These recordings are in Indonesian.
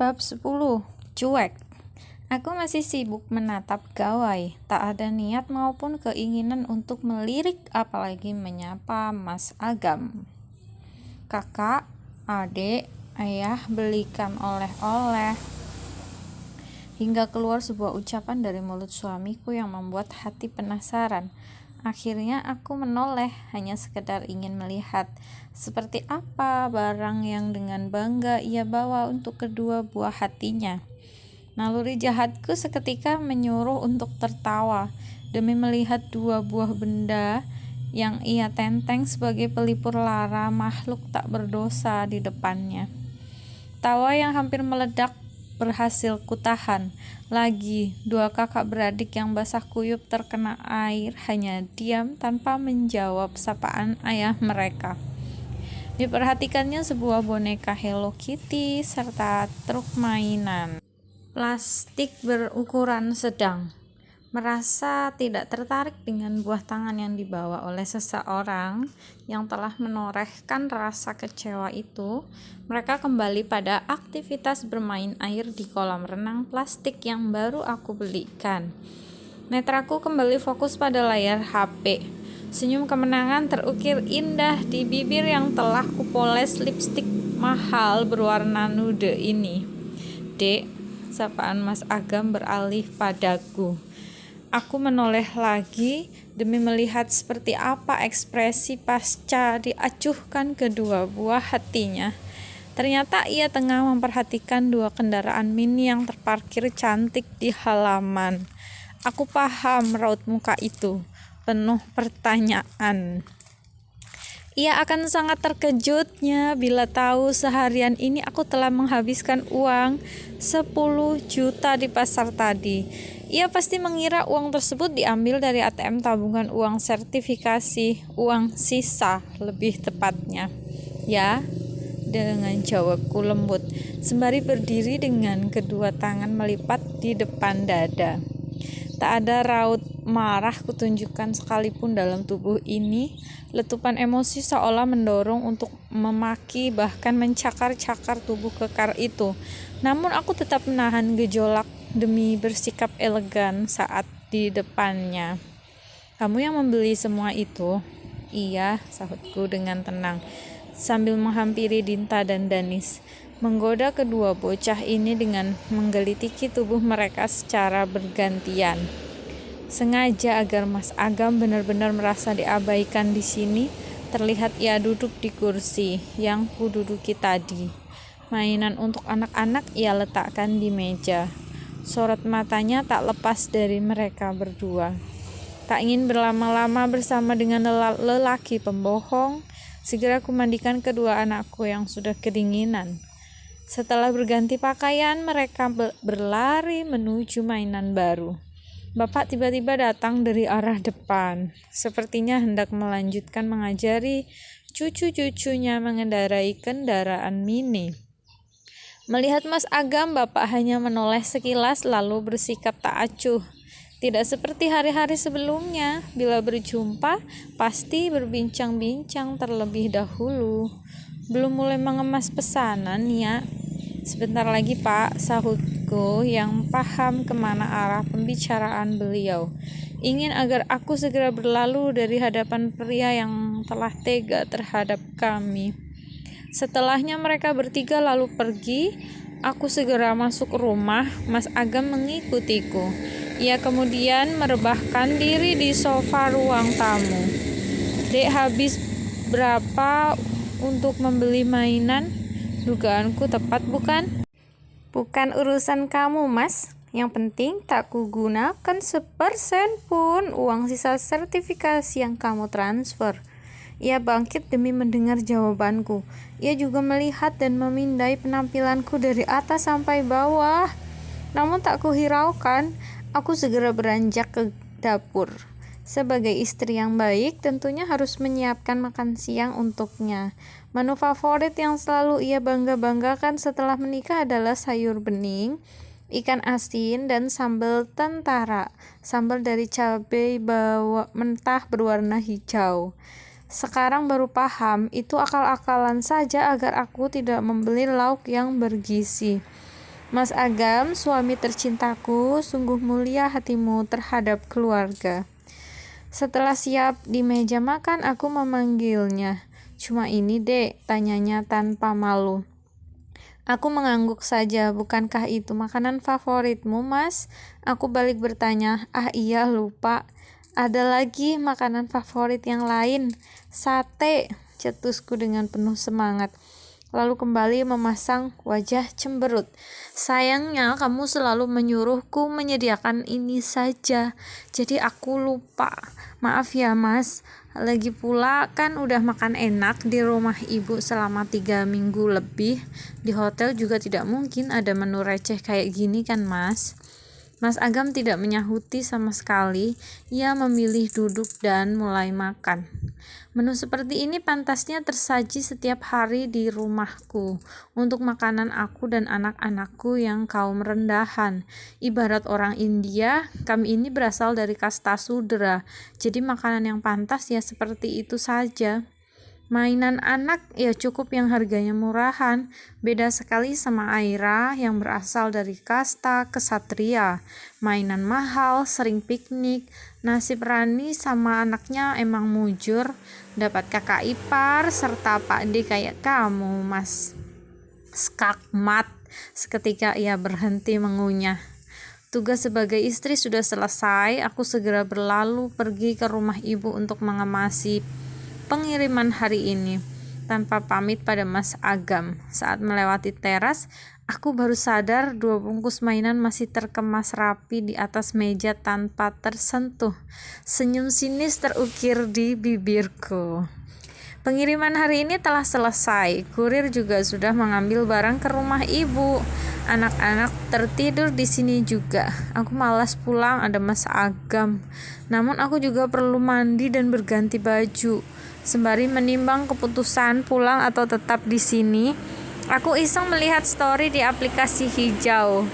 Bab 10. Cuek. Aku masih sibuk menatap gawai, tak ada niat maupun keinginan untuk melirik apalagi menyapa Mas Agam. Kakak, adik, ayah belikan oleh-oleh. Hingga keluar sebuah ucapan dari mulut suamiku yang membuat hati penasaran. Akhirnya aku menoleh, hanya sekedar ingin melihat seperti apa barang yang dengan bangga ia bawa untuk kedua buah hatinya. Naluri jahatku seketika menyuruh untuk tertawa demi melihat dua buah benda yang ia tenteng sebagai pelipur lara makhluk tak berdosa di depannya. Tawa yang hampir meledak berhasil kutahan. Lagi, dua kakak beradik yang basah kuyup terkena air hanya diam tanpa menjawab sapaan ayah mereka. Diperhatikannya sebuah boneka Hello Kitty serta truk mainan plastik berukuran sedang. Merasa tidak tertarik dengan buah tangan yang dibawa oleh seseorang yang telah menorehkan rasa kecewa itu, mereka kembali pada aktivitas bermain air di kolam renang plastik yang baru aku belikan. Netraku kembali fokus pada layar HP. Senyum kemenangan terukir indah di bibir yang telah kupoles lipstik mahal berwarna nude ini. Dek, sapaan Mas Agam beralih padaku. Aku menoleh lagi demi melihat seperti apa ekspresi pasca diacuhkan kedua buah hatinya. Ternyata ia tengah memperhatikan dua kendaraan mini yang terparkir cantik di halaman. Aku paham raut muka itu, penuh pertanyaan. Ia akan sangat terkejutnya bila tahu seharian ini aku telah menghabiskan uang 10 juta di pasar tadi. Ia pasti mengira uang tersebut diambil dari ATM tabungan uang sertifikasi, uang sisa lebih tepatnya. Ya, dengan jawabku lembut, sembari berdiri dengan kedua tangan melipat di depan dada. Tak ada raut marah kutunjukkan sekalipun dalam tubuh ini. Letupan emosi seolah mendorong untuk memaki bahkan mencakar-cakar tubuh kekar itu. Namun aku tetap menahan gejolak demi bersikap elegan saat di depannya. Kamu yang membeli semua itu? Iya, sahutku dengan tenang, sambil menghampiri Dinta dan Danis, menggoda kedua bocah ini dengan menggelitiki tubuh mereka secara bergantian. Sengaja agar Mas Agam benar-benar merasa diabaikan di sini, terlihat ia duduk di kursi yang kududuki tadi. Mainan untuk anak-anak ia letakkan di meja. Sorot matanya tak lepas dari mereka berdua. Tak ingin berlama-lama bersama dengan lelaki pembohong, segera kumandikan kedua anakku yang sudah kedinginan. Setelah berganti pakaian, mereka berlari menuju mainan baru. Bapak tiba-tiba datang dari arah depan, sepertinya hendak melanjutkan mengajari cucu-cucunya mengendarai kendaraan mini. Melihat Mas Agam, Bapak hanya menoleh sekilas lalu bersikap tak acuh. Tidak seperti hari-hari sebelumnya, bila berjumpa pasti berbincang-bincang terlebih dahulu. Belum mulai mengemas pesanan ya? Sebentar lagi Pak, sahutku yang paham kemana arah pembicaraan beliau. Ingin agar aku segera berlalu dari hadapan pria yang telah tega terhadap kami. Setelahnya mereka bertiga lalu pergi. Aku segera masuk rumah. Mas Agam mengikutiku. Ia kemudian merebahkan diri di sofa ruang tamu. Dek, habis berapa untuk membeli mainan? Dugaanku tepat bukan? Bukan urusan kamu, Mas. Yang penting tak kugunakan sepersen pun uang sisa sertifikasi yang kamu transfer. Ia bangkit demi mendengar jawabanku. Ia juga melihat dan memindai penampilanku dari atas sampai bawah. Namun tak kuhiraukan, aku segera beranjak ke dapur. Sebagai istri yang baik, tentunya harus menyiapkan makan siang untuknya. Menu favorit yang selalu ia bangga-banggakan setelah menikah adalah sayur bening, ikan asin, dan sambal tentara. Sambal dari cabai mentah berwarna hijau. Sekarang baru paham, itu akal-akalan saja agar aku tidak membeli lauk yang bergizi. Mas Agam, suami tercintaku, sungguh mulia hatimu terhadap keluarga. Setelah siap di meja makan, aku memanggilnya. Cuma ini, Dek, tanyanya tanpa malu. Aku mengangguk saja, bukankah itu makanan favoritmu, Mas? Aku balik bertanya, iya lupa. Ada lagi makanan favorit yang lain, sate, cetusku dengan penuh semangat. Lalu kembali memasang wajah cemberut. Sayangnya kamu selalu menyuruhku menyediakan ini saja, jadi aku lupa. Maaf ya Mas, lagi pula kan udah makan enak di rumah ibu selama 3 minggu lebih. Di hotel juga tidak mungkin ada menu receh kayak gini kan Mas? Mas Agam tidak menyahuti sama sekali. Ia memilih duduk dan mulai makan. Menu seperti ini pantasnya tersaji setiap hari di rumahku untuk makanan aku dan anak-anakku yang kaum rendahan. Ibarat orang India, kami ini berasal dari kasta Sudra, jadi makanan yang pantas ya seperti itu saja. Mainan anak ya cukup yang harganya murahan, beda sekali sama Aira yang berasal dari kasta kesatria. Mainan mahal, sering piknik, nasib Rani sama anaknya emang mujur, dapat kakak ipar serta Pak D kayak kamu, Mas. Skakmat, seketika ia berhenti mengunyah. Tugas sebagai istri sudah selesai, aku segera berlalu pergi ke rumah ibu untuk mengemasi pengiriman hari ini tanpa pamit pada Mas Agam. Saat melewati teras, aku baru sadar 2 bungkus mainan masih terkemas rapi di atas meja tanpa tersentuh. Senyum sinis terukir di bibirku. Pengiriman hari ini telah selesai. Kurir juga sudah mengambil barang ke rumah ibu. Anak-anak tertidur di sini juga. Aku malas pulang, ada Mas Agam. Namun aku juga perlu mandi dan berganti baju. Sembari menimbang keputusan pulang atau tetap di sini, aku iseng melihat story di aplikasi hijau.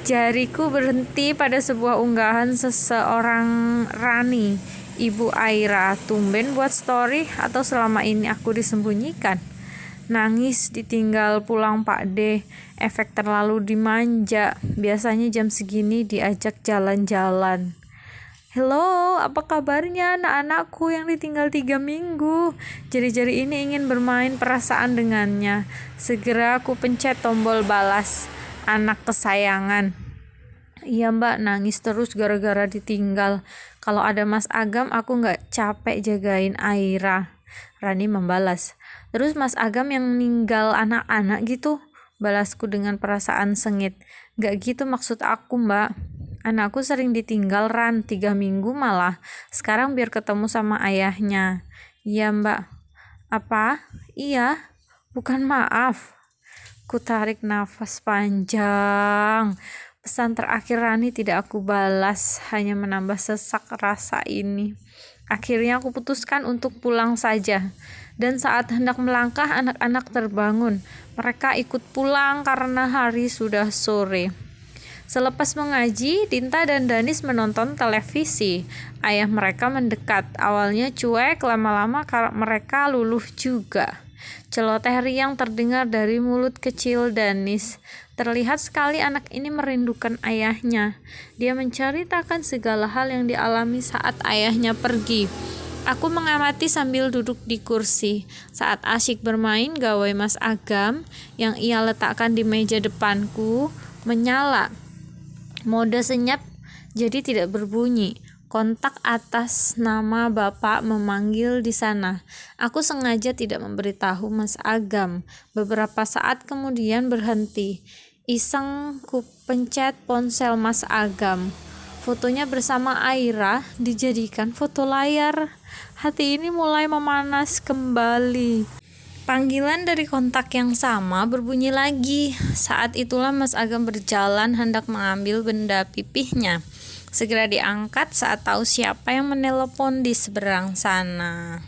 Jariku berhenti pada sebuah unggahan seseorang Rani, Ibu Aira. Tumben buat story atau selama ini aku disembunyikan? Nangis ditinggal pulang Pak D, efek terlalu dimanja. Biasanya jam segini diajak jalan-jalan. Halo, apa kabarnya anak-anakku yang ditinggal 3 minggu? Jari-jari ini ingin bermain perasaan dengannya. Segera aku pencet tombol balas. Anak kesayangan. Iya mbak, nangis terus gara-gara ditinggal. Kalau ada Mas Agam aku gak capek jagain Aira. Rani membalas. Terus Mas Agam yang ninggal anak-anak gitu? Balasku dengan perasaan sengit. Gak gitu maksud aku mbak. Anakku sering ditinggal Ran, 3 minggu malah. Sekarang biar ketemu sama ayahnya. Iya mbak. Apa? Iya. Bukan maaf. Ku tarik nafas panjang. Pesan terakhir Rani tidak aku balas, hanya menambah sesak rasa ini. Akhirnya aku putuskan untuk pulang saja. Dan saat hendak melangkah, anak-anak terbangun. Mereka ikut pulang karena hari sudah sore. Selepas mengaji, Dinta dan Danis menonton televisi. Ayah mereka mendekat. Awalnya cuek, lama-lama mereka luluh juga. Celoteh riang terdengar dari mulut kecil Danis. Terlihat sekali anak ini merindukan ayahnya. Dia menceritakan segala hal yang dialami saat ayahnya pergi. Aku mengamati sambil duduk di kursi. Saat asyik bermain, gawai Mas Agam yang ia letakkan di meja depanku menyala. Mode senyap jadi tidak berbunyi. Kontak atas nama Bapak memanggil di sana. Aku sengaja tidak memberitahu Mas Agam. Beberapa saat kemudian berhenti. Iseng ku pencet ponsel Mas Agam. Fotonya bersama Aira dijadikan foto layar. Hati ini mulai memanas kembali. Panggilan dari kontak yang sama berbunyi lagi. Saat itulah Mas Agam berjalan hendak mengambil benda pipihnya. Segera diangkat saat tahu siapa yang menelepon di seberang sana.